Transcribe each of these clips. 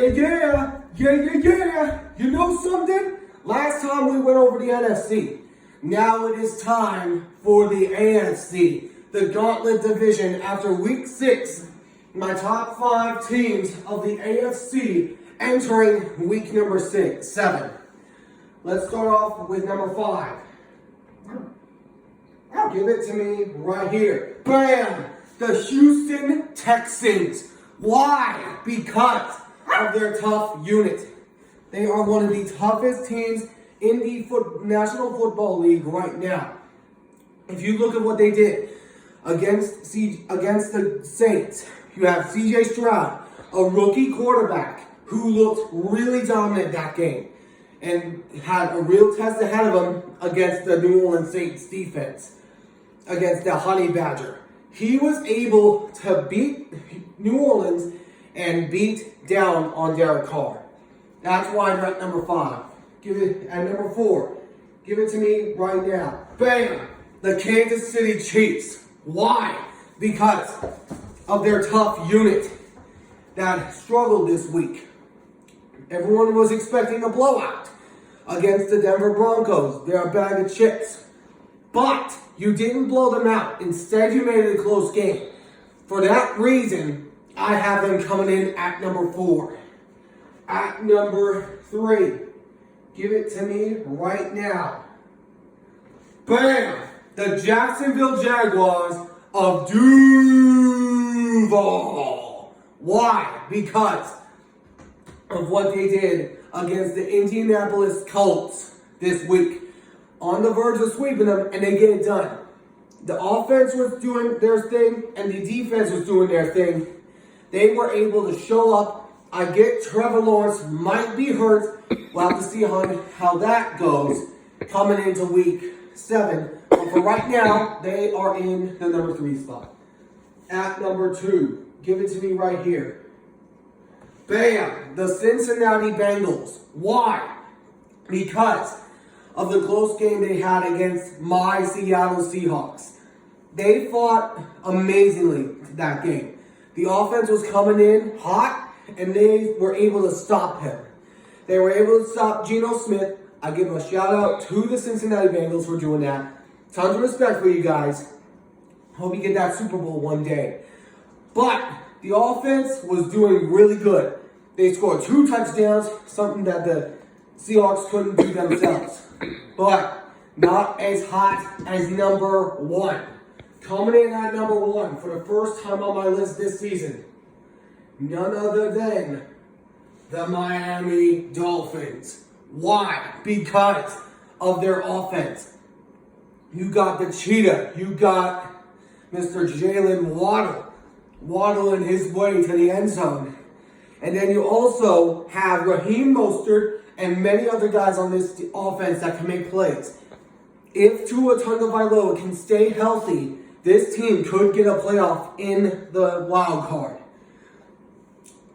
Yeah. You know something? Last time we went over the NFC. Now it is time for the AFC, the Gauntlet Division. After week 6, my top 5 teams of the AFC entering week number 7. Let's start off with number 5. Give it to me right here. Bam! The Houston Texans. Why? Because of their tough unit. They are one of the toughest teams in the National Football League right now. If you look at what they did against the Saints, you have CJ Stroud, a rookie quarterback who looked really dominant that game and had a real test ahead of him against the New Orleans Saints defense, against the Honey Badger. He was able to beat New Orleans and beat down on Derek Carr. That's why I'm at number 5. At number 4. Give it to me right now. Bam! The Kansas City Chiefs. Why? Because of their tough unit that struggled this week. Everyone was expecting a blowout against the Denver Broncos. They're a bag of chips. But you didn't blow them out. Instead, you made it a close game. For that reason, I have them coming in at number 4. At number 3, give it to me right now. Bam! The Jacksonville Jaguars of Duval. Why? Because of what they did against the Indianapolis Colts this week. On the verge of sweeping them, and they get it done. The offense was doing their thing, and the defense was doing their thing. They were able to show up. I get Trevor Lawrence might be hurt. We'll have to see how that goes coming into week 7. But for right now, they are in the number 3 spot. At number 2, give it to me right here. Bam! The Cincinnati Bengals. Why? Because of the close game they had against my Seattle Seahawks. They fought amazingly that game. The offense was coming in hot, and they were able to stop him. They were able to stop Geno Smith. I give a shout out to the Cincinnati Bengals for doing that. Tons of respect for you guys. Hope you get that Super Bowl one day. But the offense was doing really good. They scored 2 touchdowns, something that the Seahawks couldn't do themselves. But not as hot as number 1. Coming in at number 1 for the first time on my list this season. None other than the Miami Dolphins. Why? Because of their offense. You got the cheetah. You got Mr. Jalen Waddle waddling his way to the end zone. And then you also have Raheem Mostert and many other guys on this offense that can make plays. If Tua Tagovailoa can stay healthy, this team could get a playoff in the wild card.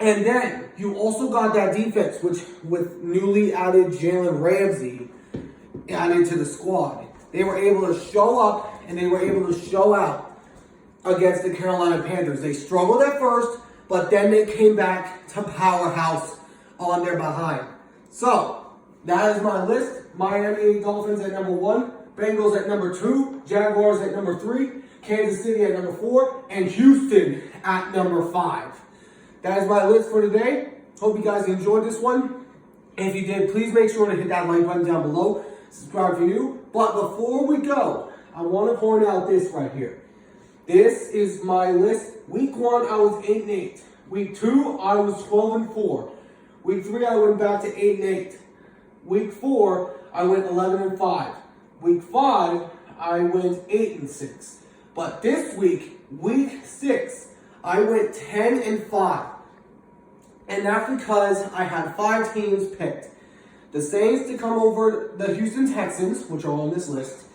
And then you also got that defense, which with newly added Jalen Ramsey added to the squad. They were able to show up and they were able to show out against the Carolina Panthers. They struggled at first, but then they came back to powerhouse on their behind. So, that is my list. Miami Dolphins at number 1, Bengals at number 2, Jaguars at number 3, Kansas City at number 4, and Houston at number 5. That is my list for today. Hope you guys enjoyed this one. If you did, please make sure to hit that like button down below. Subscribe if you're new. But before we go, I want to point out this right here. This is my list. Week 1, I was 8-8. Week 2, I was 12-4. Week 3, I went back to 8-8. Week 4, I went 11-5. Week 5, I went 8-6. But this week, week 6, I went 10-5. And that's because I had 5 teams picked. The Saints to come over the Houston Texans, which are on this list.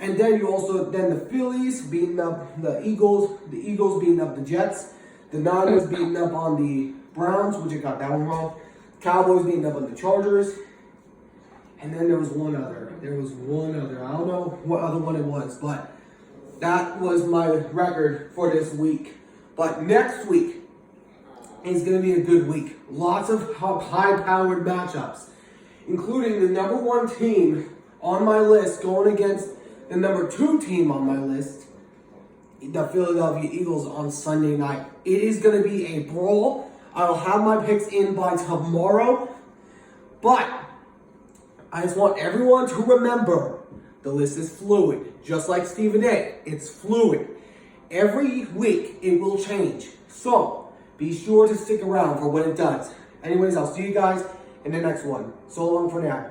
And then the Phillies beating up the Eagles beating up the Jets, the Niners beating up on the Browns, which I got that one wrong, Cowboys beating up on the Chargers, and then there was one other. I don't know what other one it was, but that was my record for this week. But next week, is going to be a good week. Lots of high-powered matchups, including the number 1 team on my list going against the number 2 team on my list, the Philadelphia Eagles, on Sunday night. It is going to be a brawl. I'll have my picks in by tomorrow, but I just want everyone to remember the list is fluid, just like Stephen A. It's fluid. Every week it will change, so be sure to stick around for when it does. Anyways, I'll see you guys in the next one. So long for now.